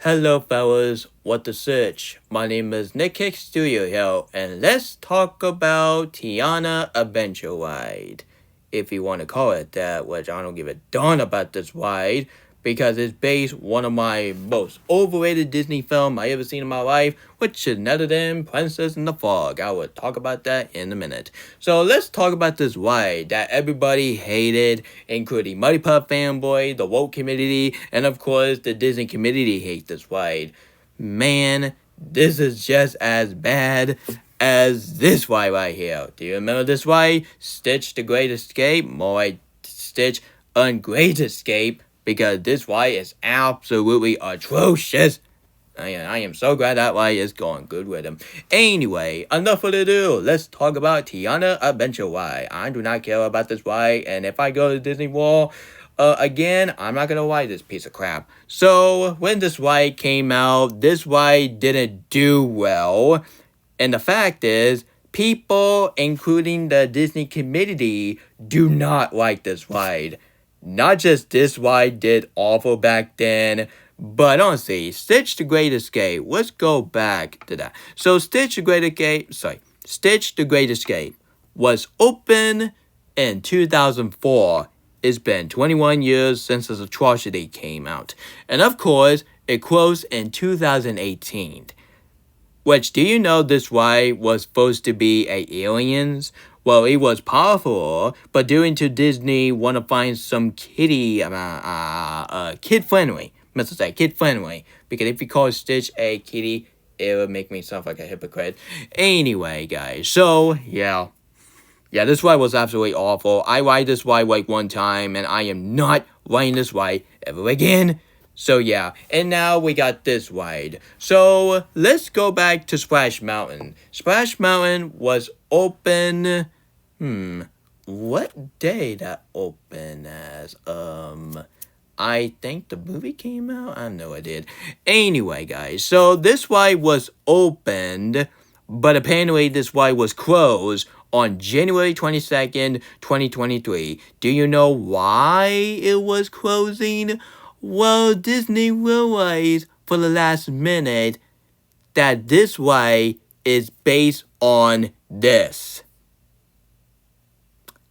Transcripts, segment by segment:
Hello, fellas. What the search? My name is Nick Kick Studio Hill, and let's talk about Tiana Adventure Ride. If you want to call it that, which I don't give a darn about this ride, because it's based one of my most overrated Disney film I ever seen in my life, which is none other than Princess in the Fog. I will talk about that in a minute. So let's talk about this ride that everybody hated, including Muddy Pup fanboy, the woke community, and of course the Disney community hates this ride. Man, this is just as bad as this ride right here. Do you remember this ride? Stitch the Great Escape? More like Stitch Ungreat Escape, because this ride is absolutely atrocious. I am so glad that ride is going good with him. Anyway, enough of the ado. Let's talk about Tiana Adventure Ride. I do not care about this ride, and if I go to Disney World again, I'm not gonna ride this piece of crap. So when this ride came out, this ride didn't do well, and the fact is, people, including the Disney community, do not like this ride. Not just this ride did awful back then, but honestly, Stitch the Great Escape, let's go back to that. So Stitch the Great Escape was open in 2004. It's been 21 years since this atrocity came out. And of course, it closed in 2018. Which, do you know this ride was supposed to be aliens? Well, it was powerful, but due to Disney want to find some kid-friendly. Must say kid-friendly, because if you call Stitch a kitty, it would make me sound like a hypocrite. Anyway, guys, so, yeah, this ride was absolutely awful. I ride this ride like one time, and I am not riding this ride ever again. So yeah, and now we got this ride. So let's go back to Splash Mountain. Splash Mountain was open. What day that open as? I think the movie came out. I know it did. Anyway, guys, so this ride was opened, but apparently this ride was closed on January 22nd, 2023. Do you know why it was closing? Well, Disney realized for the last minute that this ride is based on this.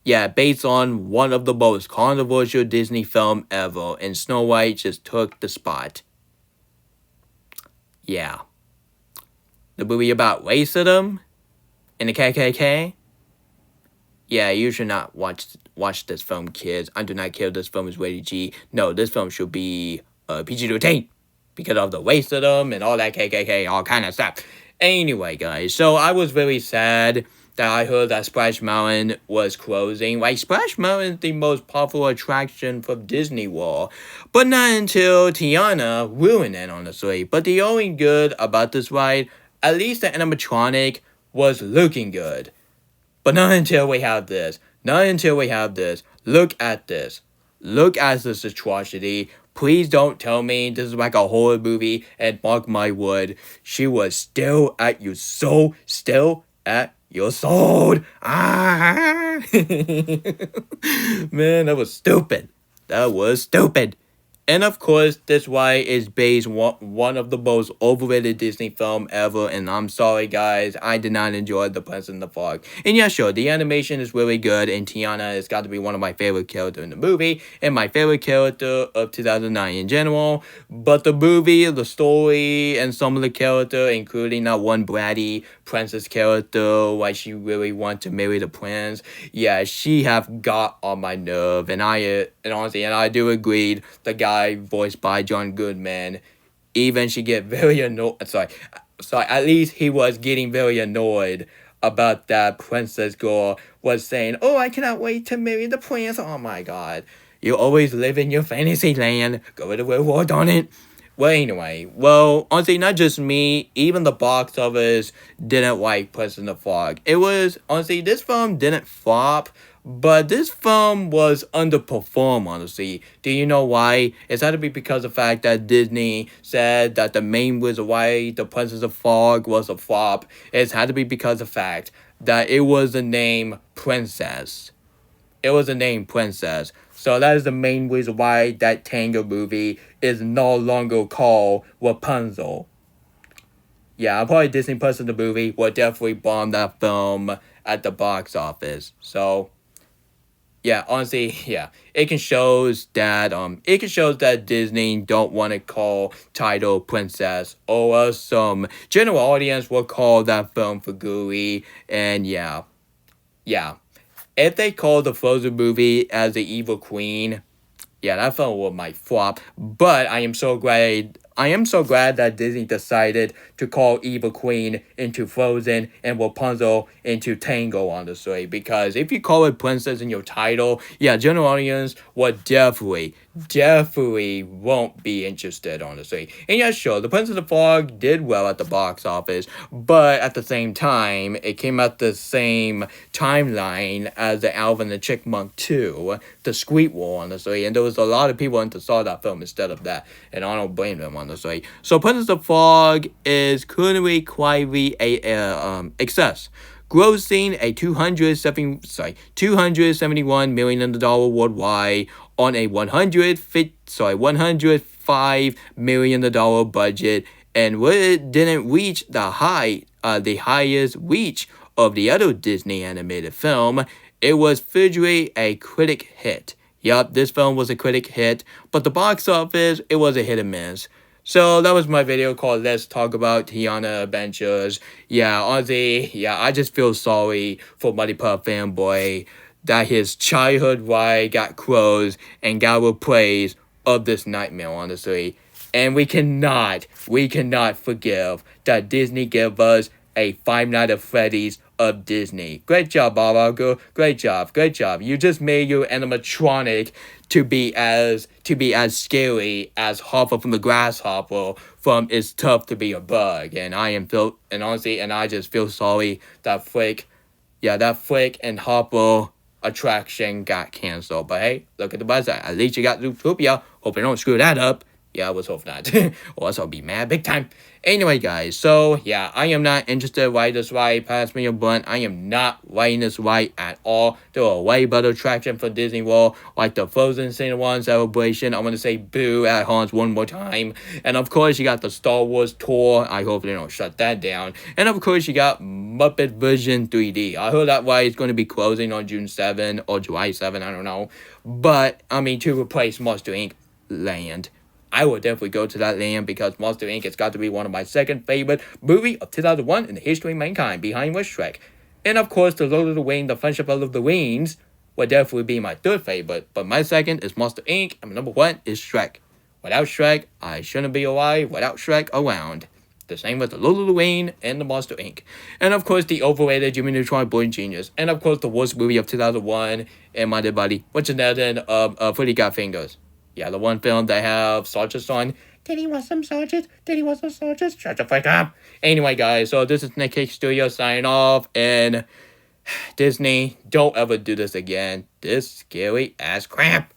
Yeah, based on one of the most controversial Disney film ever, and Snow White just took the spot. Yeah. The movie about racism and the KKK? Yeah, you should not watch this film, kids. I do not care if this film is rated G. No, this film should be PG-13 because of the racism and all that KKK, all kind of stuff. Anyway, guys, so I was very sad that I heard that Splash Mountain was closing. Like, Splash Mountain is the most popular attraction from Disney World, but not until Tiana ruined it, honestly. But the only good about this ride, at least the animatronic was looking good. But not until we have this. Not until we have this. Look at this. Look at this atrocity. Please don't tell me this is like a horror movie, and mark my word, she was still at your soul. Still at your soul. Ah! Man, that was stupid. That was stupid. And of course, this ride is based one of the most overrated Disney film ever. And I'm sorry, guys, I did not enjoy The Princess in the Fog. And yeah, sure, the animation is really good, and Tiana has got to be one of my favorite characters in the movie, and my favorite character of 2009 in general. But the movie, the story, and some of the character, including that one bratty princess character, like she really wants to marry the prince. Yeah, she have got on my nerve, and honestly, I do agree. The guy voiced by John Goodman, even she get very annoyed. Sorry, at least he was getting very annoyed about that princess girl was saying, "Oh, I cannot wait to marry the prince." Oh my god, you always live in your fantasy land. Go to the real world on it. Well, anyway, honestly, not just me, even the box office didn't like Princess in the Fog. It was, honestly, this film didn't flop, but this film was underperformed, honestly. Do you know why? It's had to be because of the fact that Disney said that the main reason why The Princess of Fog was a flop. It's had to be because of the fact that it was the name Princess. It was the name Princess. So that is the main reason why that Tango movie is no longer called Rapunzel. Yeah, I'm probably a Disney person. The movie will definitely bomb that film at the box office. So yeah, honestly, yeah, it can shows that Disney don't want to call title princess, or some general audience will call that film for gooey. And yeah, if they call the Frozen movie as the evil queen, yeah, that film might flop. But I am so glad that Disney decided to call Eva Queen into Frozen and Rapunzel into Tango, honestly. Because if you call it Princess in your title, yeah, general audience would definitely won't be interested, honestly. And yeah, sure, The Princess of Frog did well at the box office, but at the same time, it came out the same timeline as the Alvin and the Chipmunk 2, the Squeak War, honestly. And there was a lot of people who saw that film instead of that, and I don't blame them, honestly. So Princess of Frog is currently quietly a excess, grossing a $271 million worldwide on a $105 million budget, and it didn't reach the highest reach of the other Disney animated film. It was visually a critic hit. Yup, this film was a critic hit, but the box office, it was a hit and miss. So that was my video called Let's Talk About Tiana Adventures. Yeah, honestly, yeah, I just feel sorry for Muddy Pup Fanboy that his childhood ride got closed and got replaced of this nightmare, honestly. And we cannot forgive that Disney gave us a Five Nights at Freddy's of Disney. Great job, Bob Iger. Great job. You just made your animatronic to be as scary as Hopper from the Grasshopper from It's Tough to Be a Bug. And I just feel sorry that Flick and Hopper attraction got canceled. But hey, look at the website. At least you got Zootopia. Hope you don't screw that up. Yeah, I was hoping not. Or else I'll be mad big time. Anyway, guys, so yeah, I am not interested in writing this right. Pass me a blunt. I am not writing this right at all. There are way better attractions for Disney World, like the Frozen Scene 1 celebration. I'm going to say boo at Hans one more time. And of course, you got the Star Wars tour. I hope they don't shut that down. And of course, you got Muppet Vision 3D. I heard that ride is going to be closing on June 7 or July 7, I don't know. But, I mean, to replace Monster Inc. land. I will definitely go to that land because Monster Inc. has got to be one of my second favorite movie of 2001 in the history of mankind, behind was Shrek. And of course, The Lord of the Rings, The Friendship of the Rings would definitely be my third favorite, but my second is Monster Inc. and my number one is Shrek. Without Shrek, I shouldn't be alive without Shrek around. The same with The Lord of the Rings and the Monster Inc. And of course, the overrated Jimmy Neutron Born Genius. And of course, the worst movie of 2001 and My Dead Body, which is another Freddy Got Fingers. Yeah, the one film that have Sergeant's on. Did he want some Sergeant? Shut the fuck up. Anyway, guys, so this is Nick Cake Studio signing off. And Disney, don't ever do this again. This scary ass crap.